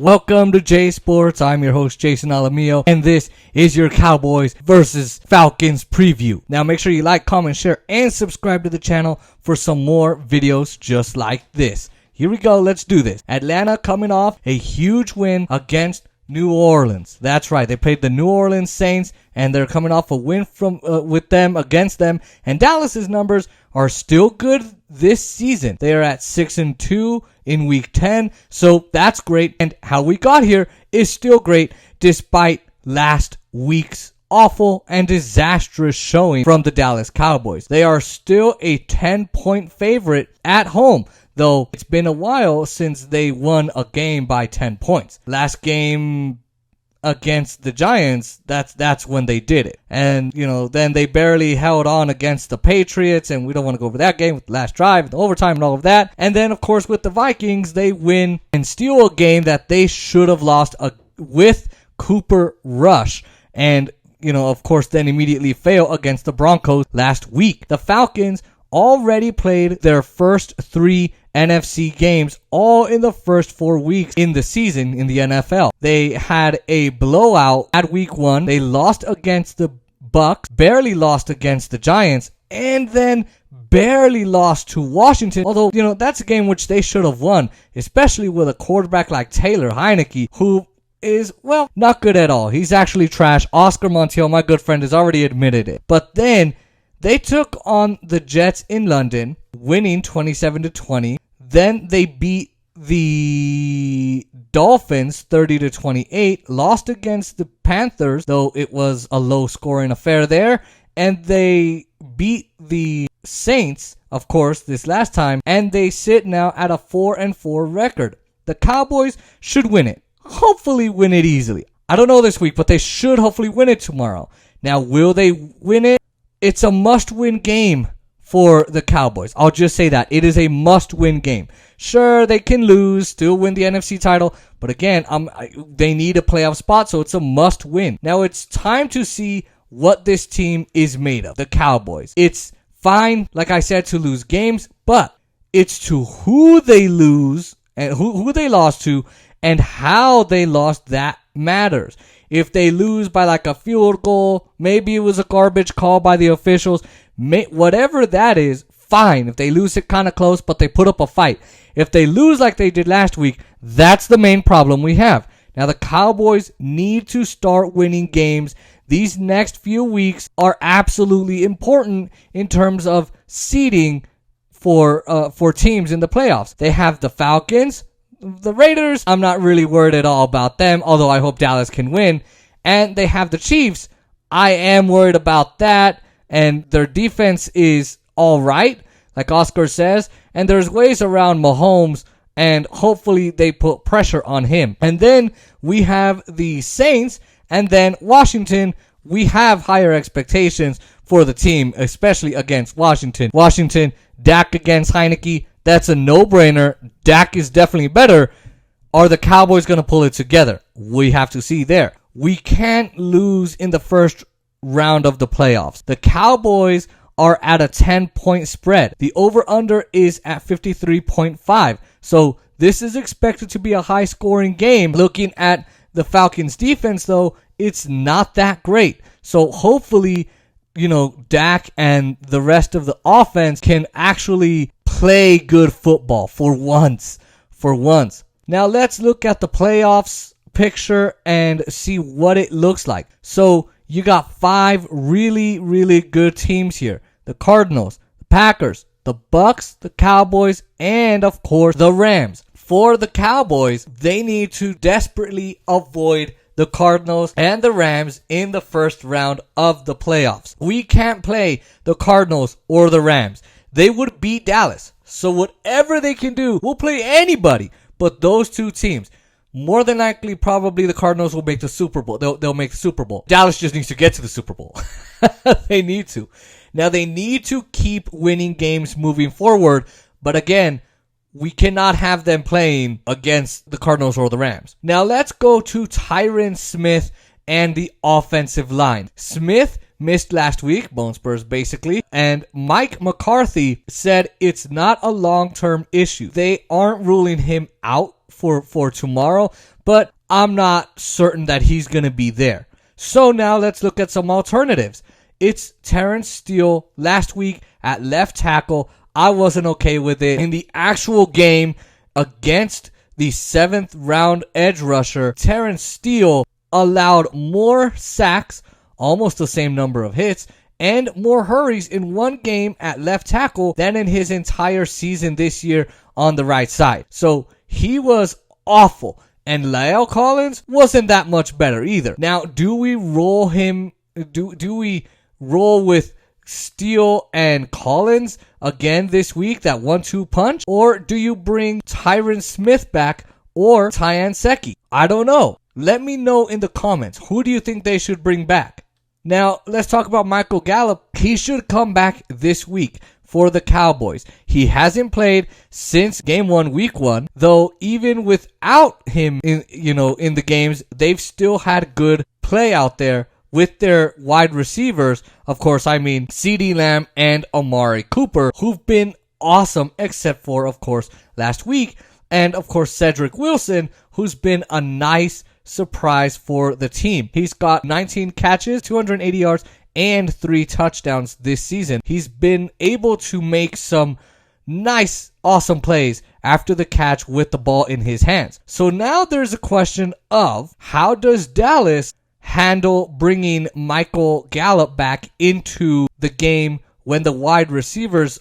Welcome to J Sports. I'm your host, Jason Alamillo, and this is your Cowboys versus Falcons preview. Now, make sure you like, comment, share, and subscribe to the channel for some more videos just like this. Here we go. Let's do this. Atlanta coming off a huge win against New Orleans. That's right. They played the New Orleans Saints, and they're coming off a win with them against them. And Dallas's numbers are still good this season. They are at 6-2 in Week 10, so that's great. And how we got here is still great, despite last week's awful and disastrous showing from the Dallas Cowboys. They are still a 10-point favorite at home, though it's been a while since they won a game by 10 points. Last game against the Giants, that's when they did it. And, then they barely held on against the Patriots, and we don't want to go over that game with the last drive, the overtime, and all of that. And then, of course, with the Vikings, they win and steal a game that they should have lost with Cooper Rush. And, of course, then immediately fail against the Broncos last week. The Falcons already played their first 3 NFC games all in the first 4 weeks in the season in the NFL. They had a blowout at week 1. They lost against the Bucks, barely lost against the Giants, and then barely lost to Washington. Although, that's a game which they should have won, especially with a quarterback like Taylor Heineke, who is, not good at all. He's actually trash. Oscar Montiel, my good friend, has already admitted it. But then they took on the Jets in London, winning 27-20. Then they beat the Dolphins 30-28, lost against the Panthers, though it was a low-scoring affair there, and they beat the Saints, of course, this last time, and they sit now at a 4-4 record. The Cowboys should win it. Hopefully win it easily. I don't know this week, but they should hopefully win it tomorrow. Now, will they win it? It's a must-win game for the Cowboys. I'll just say that. It is a must-win game. Sure, they can lose, still win the NFC title, but again, they need a playoff spot, so it's a must-win. Now, it's time to see what this team is made of, the Cowboys. It's fine, like I said, to lose games, but it's to who they lose and who they lost to and how they lost that matters. If they lose by like a field goal, maybe it was a garbage call by the officials, whatever that is, fine. If they lose it kind of close, but they put up a fight. If they lose like they did last week, that's the main problem we have. Now, the Cowboys need to start winning games. These next few weeks are absolutely important in terms of seeding for teams in the playoffs. They have the Falcons. The Raiders, I'm not really worried at all about them, although I hope Dallas can win. And they have the Chiefs. I am worried about that. And their defense is all right, like Oscar says. And there's ways around Mahomes, and hopefully they put pressure on him. And then we have the Saints, and then Washington. We have higher expectations for the team, especially against Washington. Washington, Dak against Heineke. That's a no-brainer. Dak is definitely better. Are the Cowboys going to pull it together? We have to see there. We can't lose in the first round of the playoffs. The Cowboys are at a 10-point spread. The over-under is at 53.5. So this is expected to be a high-scoring game. Looking at the Falcons' defense, though, it's not that great. So hopefully, Dak and the rest of the offense can actually play good football for once. Now let's look at the playoffs picture and see what it looks like. So you got 5 really, really good teams here. The Cardinals, the Packers, the Bucks, the Cowboys, and of course the Rams. For the Cowboys, they need to desperately avoid the Cardinals and the Rams in the first round of the playoffs. We can't play the Cardinals or the Rams. They would beat Dallas. So whatever they can do, we'll play anybody but those 2 teams. More than likely, probably the Cardinals will make the Super Bowl. They'll make the Super Bowl. Dallas just needs to get to the Super Bowl. They need to. Now, they need to keep winning games moving forward. But again, we cannot have them playing against the Cardinals or the Rams. Now, let's go to Tyron Smith and the offensive line. Smith missed last week, bone spurs basically, and Mike McCarthy said it's not a long-term issue. They aren't ruling him out for tomorrow, but I'm not certain that he's going to be there. So now let's look at some alternatives. It's Terrence Steele last week at left tackle. I wasn't okay with it. In the actual game against the 7th round edge rusher, Terrence Steele allowed more sacks, almost the same number of hits, and more hurries in one game at left tackle than in his entire season this year on the right side. So he was awful. And La'el Collins wasn't that much better either. Now, do we roll him? Do we roll with Steele and Collins again this week, that 1-2 punch? Or do you bring Tyron Smith back or Tyan Secchi? I don't know. Let me know in the comments. Who do you think they should bring back? Now, let's talk about Michael Gallup. He should come back this week for the Cowboys. He hasn't played since game 1, week 1, though even without him in the games, they've still had good play out there with their wide receivers. Of course, I mean CeeDee Lamb and Amari Cooper, who've been awesome except for, of course, last week. And, of course, Cedric Wilson, who's been a nice surprise for the team. He's got 19 catches, 280 yards, and 3 touchdowns this season. He's been able to make some nice, awesome plays after the catch with the ball in his hands. So now there's a question of how does Dallas handle bringing Michael Gallup back into the game when the wide receivers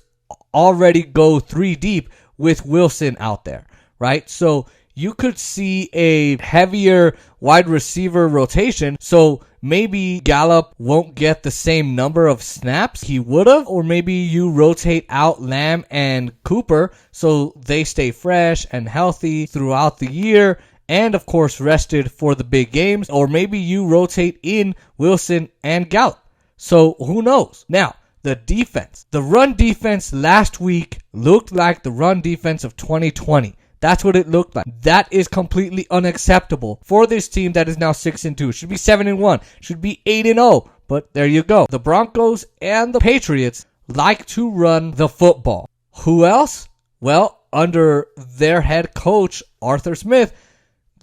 already go 3 deep with Wilson out there, right? So you could see a heavier wide receiver rotation. So maybe Gallup won't get the same number of snaps he would have, or maybe you rotate out Lamb and Cooper so they stay fresh and healthy throughout the year and, of course, rested for the big games. Or maybe you rotate in Wilson and Gallup. So who knows? Now, the defense. The run defense last week looked like the run defense of 2020. That's what it looked like. That is completely unacceptable for this team that is now 6-2. Should be 7-1. Should be 8-0. But there you go. The Broncos and the Patriots like to run the football. Who else? Well, under their head coach, Arthur Smith,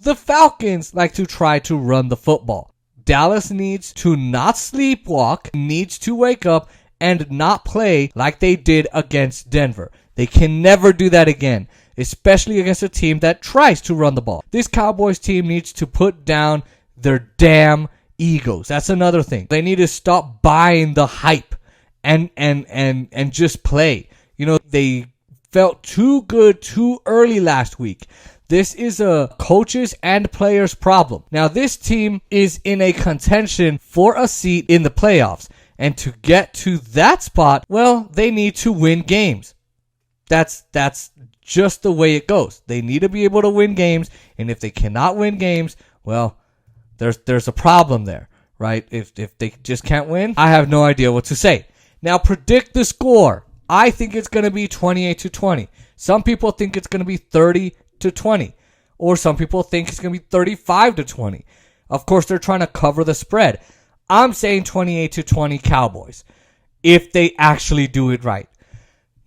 the Falcons like to try to run the football. Dallas needs to not sleepwalk, needs to wake up and not play like they did against Denver. They can never do that again, especially against a team that tries to run the ball. This Cowboys team needs to put down their damn egos. That's another thing. They need to stop buying the hype and just play. You know, they felt too good too early last week. This is a coaches and players problem. Now, this team is in a contention for a seat in the playoffs. And to get to that spot, well, they need to win games. That's just the way it goes. They need to be able to win games, and if they cannot win games, well, there's a problem there, right? If they just can't win, I have no idea what to say. Now, predict the score. I think it's going to be 28-20. Some people think it's going to be 30-20, or some people think it's going to be 35-20. Of course, they're trying to cover the spread. I'm saying 28-20 Cowboys, if they actually do it right.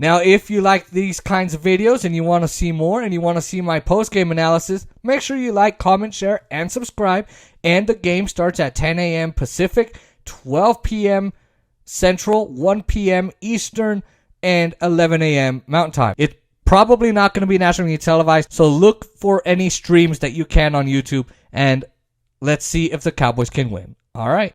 Now, if you like these kinds of videos and you want to see more and you want to see my post-game analysis, make sure you like, comment, share, and subscribe. And the game starts at 10 a.m. Pacific, 12 p.m. Central, 1 p.m. Eastern, and 11 a.m. Mountain Time. It's probably not going to be nationally televised, so look for any streams that you can on YouTube, and let's see if the Cowboys can win. All right.